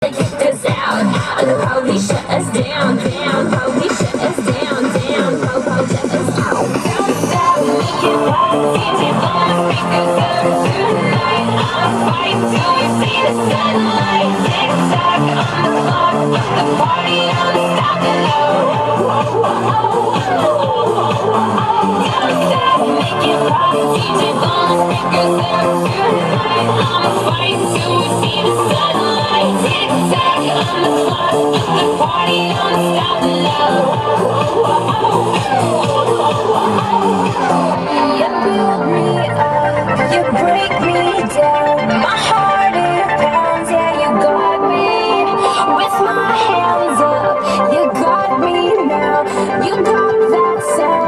They kicked us out, and the police shut us down, down. Police shut us down, down. Shut us out. Don't stop, make it pop. DJ on speakers up tonight. I'm fighting till we see the sunlight. Tick tock on the clock, the party unstoppable. Don't stop, make it pop. DJ on speakers up.